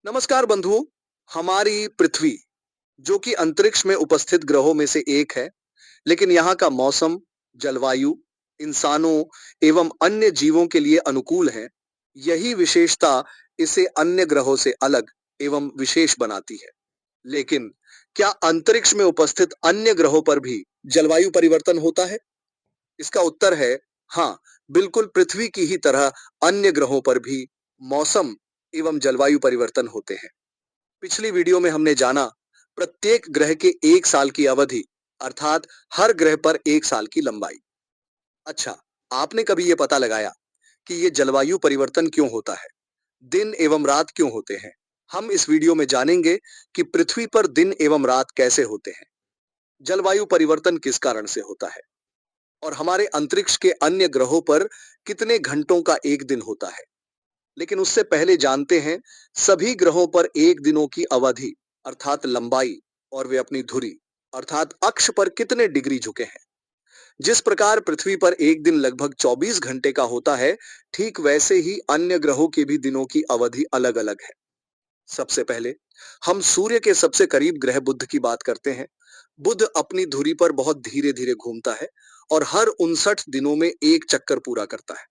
नमस्कार बंधुओं। हमारी पृथ्वी जो कि अंतरिक्ष में उपस्थित ग्रहों में से एक है, लेकिन यहाँ का मौसम, जलवायु इंसानों एवं अन्य जीवों के लिए अनुकूल है। यही विशेषता इसे अन्य ग्रहों से अलग एवं विशेष बनाती है। लेकिन क्या अंतरिक्ष में उपस्थित अन्य ग्रहों पर भी जलवायु परिवर्तन होता है? इसका उत्तर है हाँ, बिल्कुल पृथ्वी की ही तरह अन्य ग्रहों पर भी मौसम एवं जलवायु परिवर्तन होते हैं। पिछली वीडियो में हमने जाना प्रत्येक ग्रह के एक साल की अवधि, अर्थात हर ग्रह पर एक साल की लंबाई। अच्छा, आपने कभी ये पता लगाया कि ये जलवायु परिवर्तन क्यों होता है? दिन एवं रात क्यों होते हैं? हम इस वीडियो में जानेंगे कि पृथ्वी पर दिन एवं रात कैसे होते हैं, जलवायु परिवर्तन किस कारण से होता है और हमारे अंतरिक्ष के अन्य ग्रहों पर कितने घंटों का एक दिन होता है। लेकिन उससे पहले जानते हैं सभी ग्रहों पर एक दिनों की अवधि अर्थात लंबाई और वे अपनी धुरी अर्थात अक्ष पर कितने डिग्री झुके हैं। जिस प्रकार पृथ्वी पर एक दिन लगभग 24 घंटे का होता है, ठीक वैसे ही अन्य ग्रहों के भी दिनों की अवधि अलग अलग है। सबसे पहले हम सूर्य के सबसे करीब ग्रह बुध की बात करते हैं। बुध अपनी धुरी पर बहुत धीरे धीरे घूमता है और हर 59 दिनों में एक चक्कर पूरा करता है।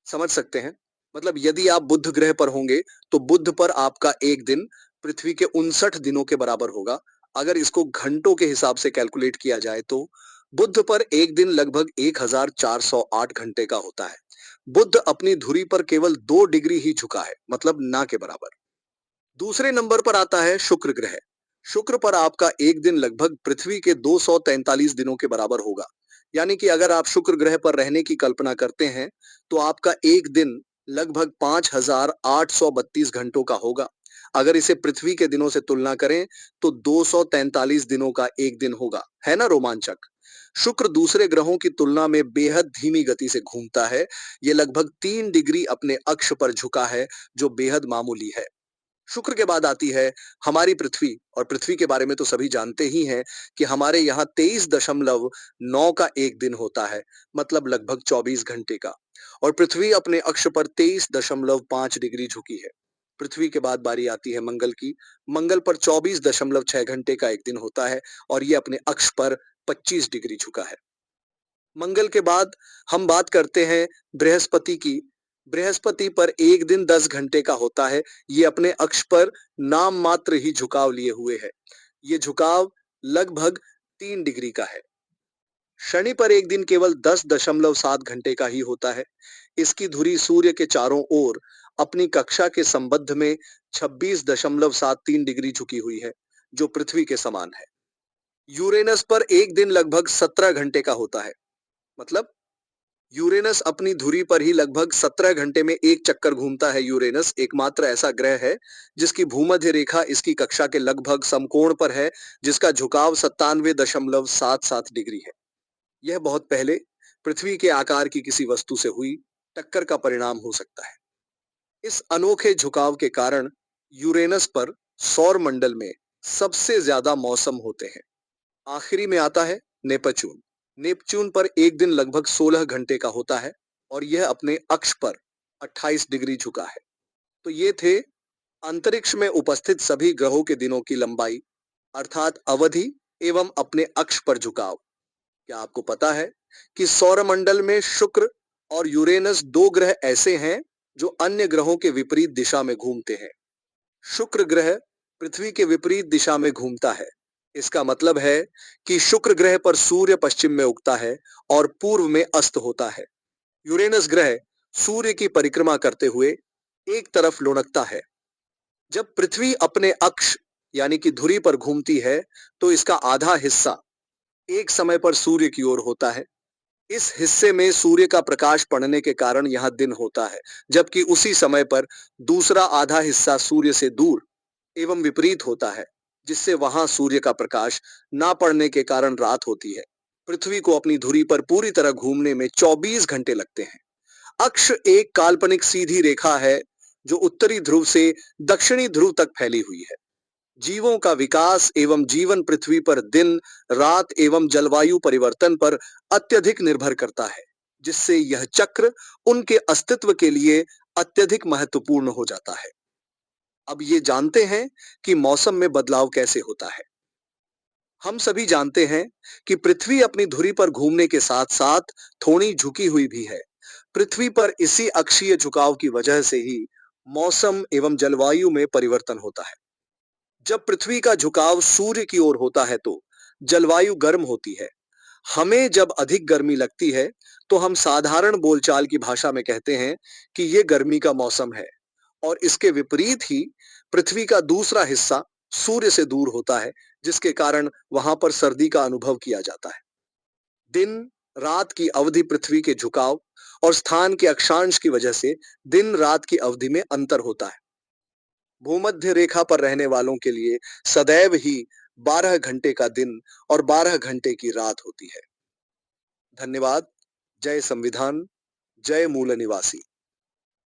समझ सकते हैं? मतलब यदि आप बुध ग्रह पर होंगे तो बुध पर आपका एक दिन पृथ्वी के 59 दिनों के बराबर होगा। अगर इसको घंटों के हिसाब से कैलकुलेट किया जाए तो बुध पर एक दिन लगभग 1408 घंटे का होता है। बुध अपनी धुरी पर केवल 2 डिग्री ही झुका है, मतलब ना के बराबर। दूसरे नंबर पर आता है शुक्र ग्रह। शुक्र पर आपका एक दिन लगभग पृथ्वी के 243 दिनों के बराबर होगा। यानी कि अगर आप शुक्र ग्रह पर रहने की कल्पना करते हैं तो आपका एक दिन लगभग 5832 घंटों का होगा। अगर इसे पृथ्वी के दिनों से तुलना करें तो 243 दिनों का एक दिन होगा। है ना रोमांचक? शुक्र दूसरे ग्रहों की तुलना में बेहद धीमी गति से घूमता है। ये लगभग 3 डिग्री अपने अक्ष पर झुका है, जो बेहद मामूली है। शुक्र के बाद आती है हमारी पृथ्वी, और पृथ्वी के बारे में तो सभी जानते ही हैं कि हमारे यहाँ 23.9 का एक दिन होता है, मतलब लगभग 24 घंटे का। और पृथ्वी अपने अक्ष पर 23.5 डिग्री झुकी है। पृथ्वी के बाद बारी आती है मंगल की। मंगल पर 24.6 घंटे का एक दिन होता है और ये अपने अक्ष पर 25 डिग्री झुका है। मंगल के बाद हम बात करते हैं बृहस्पति की। बृहस्पति पर एक दिन 10 घंटे का होता है। ये अपने अक्ष पर नाम मात्र ही झुकाव लिए हुए है। ये झुकाव लगभग 3 डिग्री का है। शनि पर एक दिन केवल 10.7 घंटे का ही होता है। इसकी धुरी सूर्य के चारों ओर अपनी कक्षा के संबंध में 26.73 डिग्री झुकी हुई है, जो पृथ्वी के समान है। यूरेनस पर एक दिन लगभग 17 घंटे का होता है। मतलब यूरेनस अपनी धुरी पर ही लगभग 17 घंटे में एक चक्कर घूमता है। यूरेनस एकमात्र ऐसा ग्रह है जिसकी भूमध्य रेखा इसकी कक्षा के लगभग समकोण पर है, जिसका झुकाव 97.77 डिग्री है। यह बहुत पहले पृथ्वी के आकार की किसी वस्तु से हुई टक्कर का परिणाम हो सकता है। इस अनोखे झुकाव के कारण यूरेनस पर सौर मंडल में सबसे ज्यादा मौसम होते हैं। आखिरी में आता है नेपच्यून। नेपच्यून पर एक दिन लगभग 16 घंटे का होता है और यह अपने अक्ष पर 28 डिग्री झुका है। तो ये थे अंतरिक्ष में उपस्थित सभी ग्रहों के दिनों की लंबाई, अर्थात अवधि एवं अपने अक्ष पर झुकाव। क्या आपको पता है कि सौरमंडल में शुक्र और यूरेनस दो ग्रह ऐसे हैं जो अन्य ग्रहों के विपरीत दिशा में घूमते हैं? शुक्र ग्रह पृथ्वी के विपरीत दिशा में घूमता है। इसका मतलब है कि शुक्र ग्रह पर सूर्य पश्चिम में उगता है और पूर्व में अस्त होता है। यूरेनस ग्रह सूर्य की परिक्रमा करते हुए एक तरफ लुढ़कता है। जब पृथ्वी अपने अक्ष यानी कि धुरी पर घूमती है तो इसका आधा हिस्सा एक समय पर सूर्य की ओर होता है। इस हिस्से में सूर्य का प्रकाश पड़ने के कारण यहां दिन होता है, जबकि उसी समय पर दूसरा आधा हिस्सा सूर्य से दूर एवं विपरीत होता है, जिससे वहां सूर्य का प्रकाश ना पड़ने के कारण रात होती है। पृथ्वी को अपनी धुरी पर पूरी तरह घूमने में 24 घंटे लगते हैं। अक्ष एक काल्पनिक सीधी रेखा है जो उत्तरी ध्रुव से दक्षिणी ध्रुव तक फैली हुई है। जीवों का विकास एवं जीवन पृथ्वी पर दिन, रात एवं जलवायु परिवर्तन पर अत्यधिक निर्भर करता है, जिससे यह चक्र उनके अस्तित्व के लिए अत्यधिक महत्वपूर्ण हो जाता है। अब ये जानते हैं कि मौसम में बदलाव कैसे होता है। हम सभी जानते हैं कि पृथ्वी अपनी धुरी पर घूमने के साथ साथ थोड़ी झुकी हुई भी है। पृथ्वी पर इसी अक्षीय झुकाव की वजह से ही मौसम एवं जलवायु में परिवर्तन होता है। जब पृथ्वी का झुकाव सूर्य की ओर होता है तो जलवायु गर्म होती है। हमें जब अधिक गर्मी लगती है तो हम साधारण बोलचाल की भाषा में कहते हैं कि ये गर्मी का मौसम है। और इसके विपरीत ही पृथ्वी का दूसरा हिस्सा सूर्य से दूर होता है, जिसके कारण वहां पर सर्दी का अनुभव किया जाता है। दिन रात की अवधि पृथ्वी के झुकाव और स्थान के अक्षांश की वजह से दिन रात की अवधि में अंतर होता है। भूमध्य रेखा पर रहने वालों के लिए सदैव ही 12 घंटे का दिन और 12 घंटे की रात होती है। धन्यवाद। जय संविधान। जय मूल निवासी।